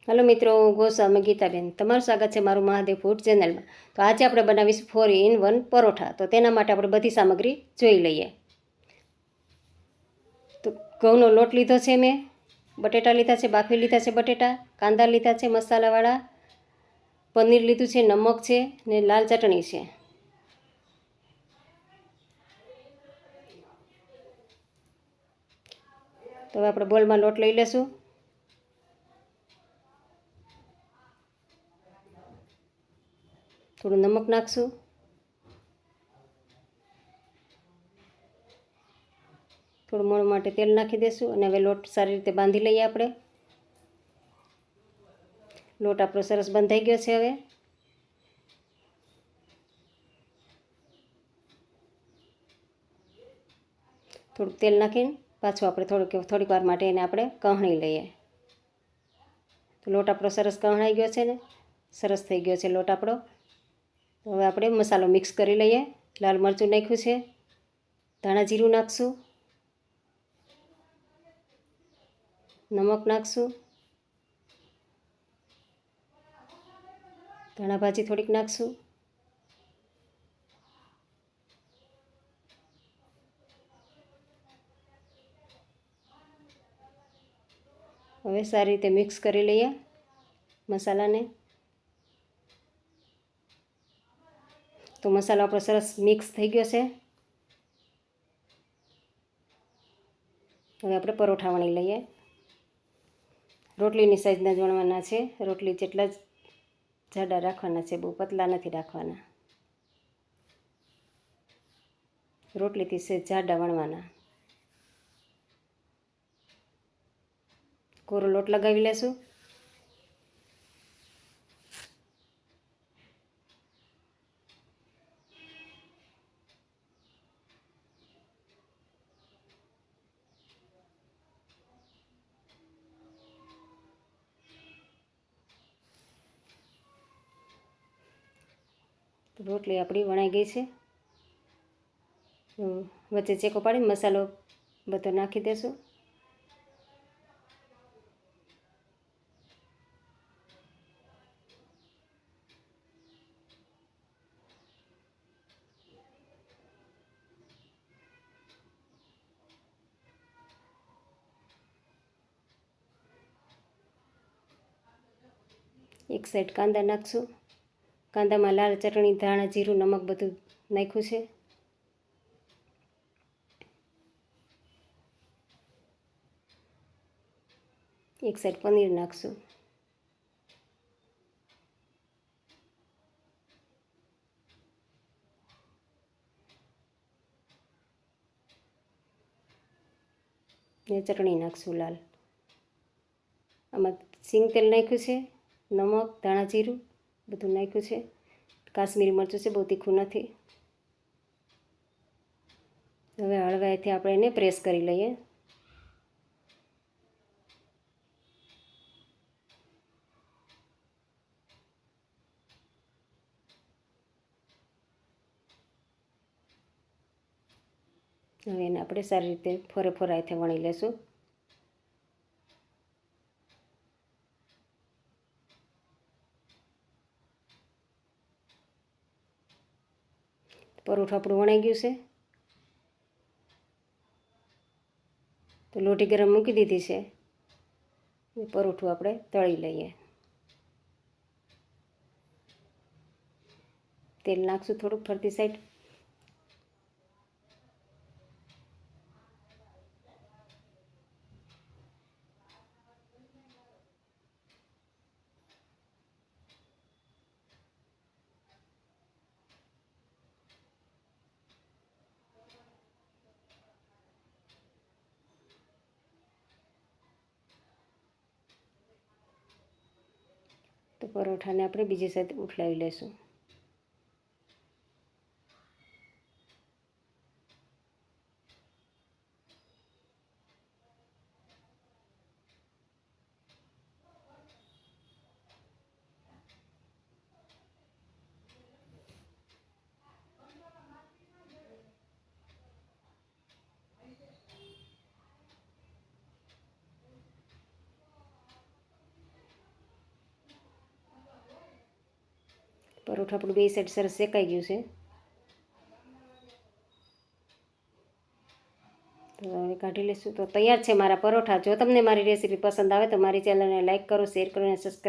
Hello मित्रों, गोस्वामी गीताबेन तमारुं स्वागत है मारू महादेव फूड चेनल में। तो आज આપણે બનાવીશું 4 in 1 પરોઠા। તો તેના માટે આપણે બધી સામગ્રી જોઈ લઈએ। તો ઘઉંનો લોટ લીધો છે, મેં બટેટા લીધા છે, બાફી લીધા છે બટેટા, કાંદા લીધા છે મસાલાવાળા, પનીર લીધું છે, નમક છે ને લાલ ચટણી છે। તો હવે આપણે બોલમાં લોટ લઈ લેશું। થોડું નમક નાખશું, થોડું મોણ માટે તેલ નાખી દેશું અને હવે લોટ સારી રીતે બાંધી લઈએ આપણે। લોટ આપણો સરસ બંધાઈ ગયો છે। હવે થોડુંક તેલ નાખીને પાછું આપણે થોડીક વાર માટે એને આપણે કહણી લઈએ। તો લોટ આપણો સરસ કહણાઈ ગયો છે ને, સરસ થઈ ગયો છે લોટ આપણો। તો હવે આપણે મસાલો મિક્સ કરી લઈએ। લાલ મરચું નાખ્યું છે, ધાણા જીરું નાખશું, નમક નાખશું, ધાણા ભાજી થોડીક નાખશું, હવે સારી રીતે મિક્સ કરી લઈએ મસાલાને। તો મસાલો આપણો સરસ મિક્સ થઈ ગયો છે। હવે આપણે પરોઠા વણી લઈએ। રોટલીની સાઈઝના જ વણવાના છે, રોટલી જેટલા જ જાડા રાખવાના છે, બહુ પતલા નથી રાખવાના। રોટલીથી સહેજ જાડા વણવાના। કોરો લોટ લગાવી લેશું। રોટલી આપણી વણાઈ ગઈ છે। વચ્ચે ચેકો પાડીને મસાલો બધો નાખી દેશું। એક સાઈડ કાંદા નાખશું। કાંદામાં લાલ ચટણી, ધાણા જીરું, નમક બધું નાખ્યું છે। એક સાઈડ પનીર નાખશું। ને ચટણી નાખશું લાલ। આમાં સિંગ તેલ નાખ્યું છે, નમક, ધાણા જીરું બધું નાખ્યું છે। કાશ્મીરી મરચું છે, બહુ તીખું નથી। હવે હળવાઈથી આપણે એને પ્રેસ કરી લઈએ। હવે એને આપણે સારી રીતે ફોરાઈથી વણી લેશું। પરોઠું આપણું વણાઈ ગયું છે। તો લોટી ગરમ મૂકી દીધી છે, પરોઠું આપણે તળી લઈએ। તેલ નાખશું થોડુંક ફરતી સાઈડ। તો પરોઠાને આપણે બીજી સાઈડ ઉઠલાવી લેશું। પરોઠું આપણું બે સાઈડ સરસ શેકાઈ ગયું છે. તો હવે કાઢી લઈશું. તો તૈયાર છે મારા પરોઠા. જો તમને મારી રેસીપી પસંદ આવે તો મારી ચેનલને લાઈક કરો, શેર કરો અને સબસ્ક્રાઈબ